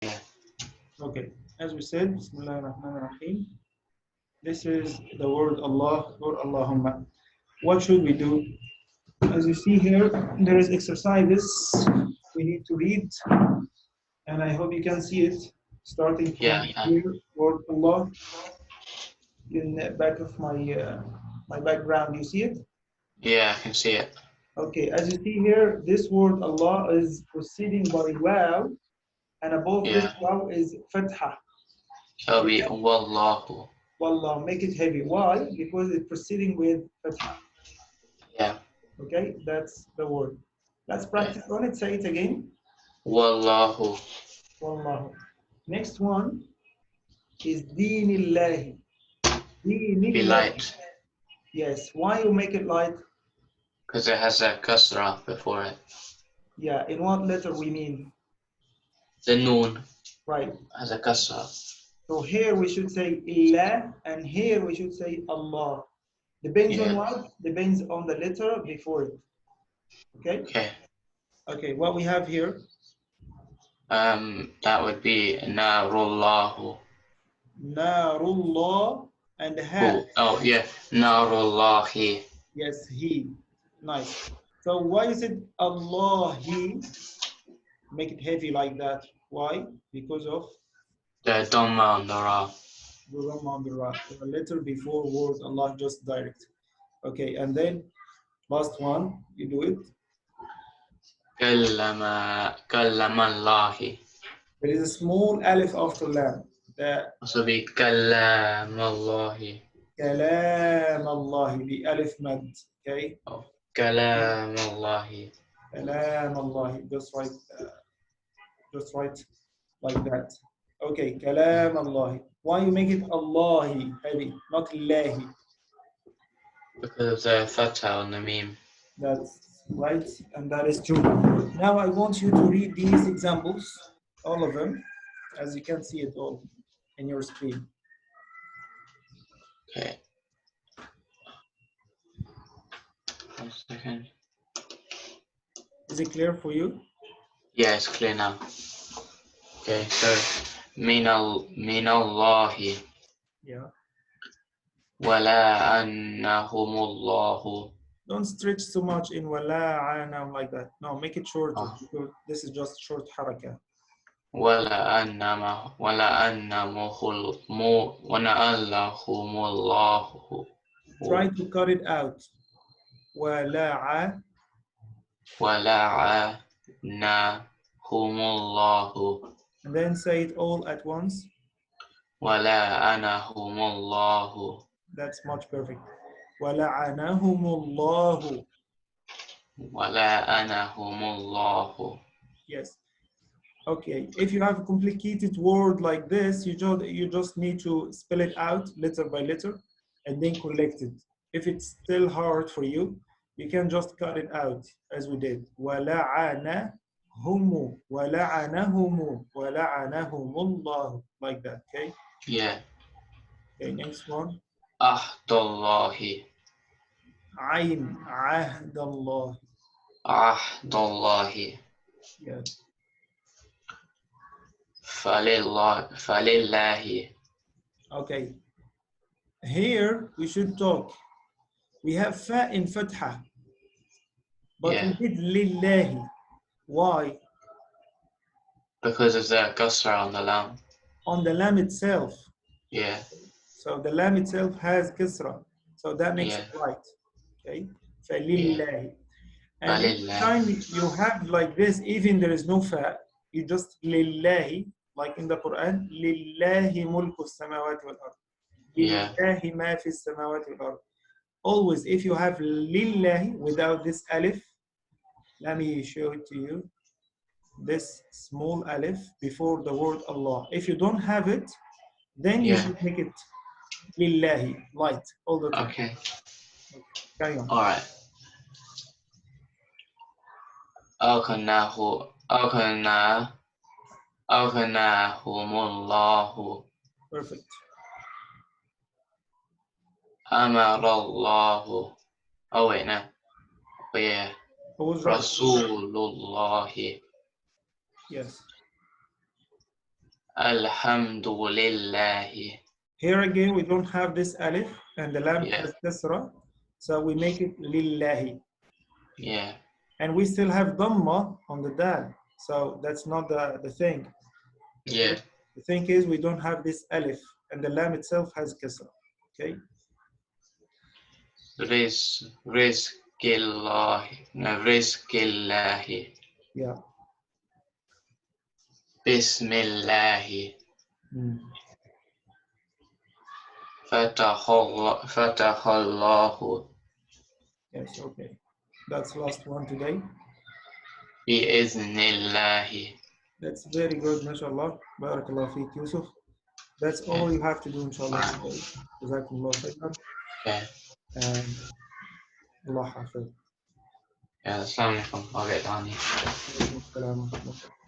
Yeah. Okay, as we said, Bismillah ar-Rahman ar-Rahim. This is the word Allah or Allahumma. What should we do? As you see here, there is exercises we need to read, and I hope you can see it. Starting Yeah. from Yeah. here, word Allah in the back of my background. You see it? Yeah, I can see it. Okay, as you see here, this word Allah is proceeding by wow, and above this Yeah. wow is fatha. It'll be Wallahu. Wallah, make it heavy. Why? Because it's proceeding with fatha. Yeah. Okay, that's the word. Let's Okay. practice on it. Say it again. Wallahu. Wallahu. Next one is Deenillahi. Be Deenillahi. light. Yes. Why you make it light? Because it has a kasra before it. Yeah. In what letter we mean? The noon Right. has a kasra. So here we should say illah, and here we should say Allah. Depends on Yeah. what? Depends on the letter before it. Okay. Okay. Okay. What we have here? That would be Narullahu. Narullah and ha. Who? Oh, yeah. Narullahi. Yes, he. Nice. So why is it Allah he? Make it heavy like that. Why? Because of The Dhamma on the Ra. the Dhamma on the ra. The letter before word Allah just direct. Okay, and then last one, you do it. Kallamallahi. There is a small alif after lam. The Also be Kallamallahi. kalam Allah, the alif mad. Okay, Oh, Kallamallahi. kalam Allah. Just write like that. Okay, kalam Allah. Why you make it Allahi heavy, not Lahi? Because of the fatha on the meme. That's right, and that is true. Now I want you to read these examples, all of them, as you can see it all in your screen. Okay. 1 second. Is it clear for you? Yeah, it's clear now. Okay, so Minallahi. Yeah. Wala annahumullahu. Don't stretch so much in wala ana like that. No, make it shorter Oh. because this is just short haraka. Wala annahumullahu. Try to cut it out. Wala Wala annahumullahu. and then say it all at once. Wala anahumullahu. That's much perfect. Wala'anahumullahu. Wala anahumullahu. Yes. Okay. If you have a complicated word like this, you just need to spell it out letter by letter and then collect it. If it's still hard for you, you can just cut it out as we did. Wala'anahumu. Wala'anahumu. Wala'anahumullahu. Like that. Okay. Yeah. Okay. Next one. Ahdullahi. Ayn. Ahdallah. Ahdullahi. Yes. Falillahi. Okay. Here we should talk. We have fa in fatha, but Yeah. we did lillahi. Why? Because of the kasra on the lam. On the lam itself. Yeah. So the lam itself has kasra. So that makes it right. Okay. فَلِلَّهِ. And each time you have like this, even there is no fa, you just lillahi, like in the Quran, lillahi mulku samawati wal ard. Lillahi ma fi samawati wal ard. Always, if you have lillahi without this alif, let me show it to you. This small alif before the word Allah. If you don't have it, then you should make it lillahi, light, all the time. Okay. Carry on. All right. Aghnahumullahu. Perfect. Amarallahu. Oh wait, no. Oh yeah. Who was right? Rasulullahi. Yes. Alhamdulillah. Here again, we don't have this alif and the lam Yeah. has kasra, so we make it lillahi. Yeah. And we still have dhamma on the dal, so that's not the thing. Okay? Yeah. The thing is we don't have this alif and the lam itself has kasra. Okay? Rizqillahi. No, Rizqillahi. Yeah. Bismillahi. Mm. Fatahallahu. Yes, okay. That's last one today. Bi'iznillahi. That's very good, mashallah. Barakallah feek, Yusuf. That's all you have to do, inshallah, today. Jazakumullah khairan. Yeah. And Allah hafiz. Yeah, assalamu alaikum. I'll get down here. Alaikum assalam wa rahmatullah.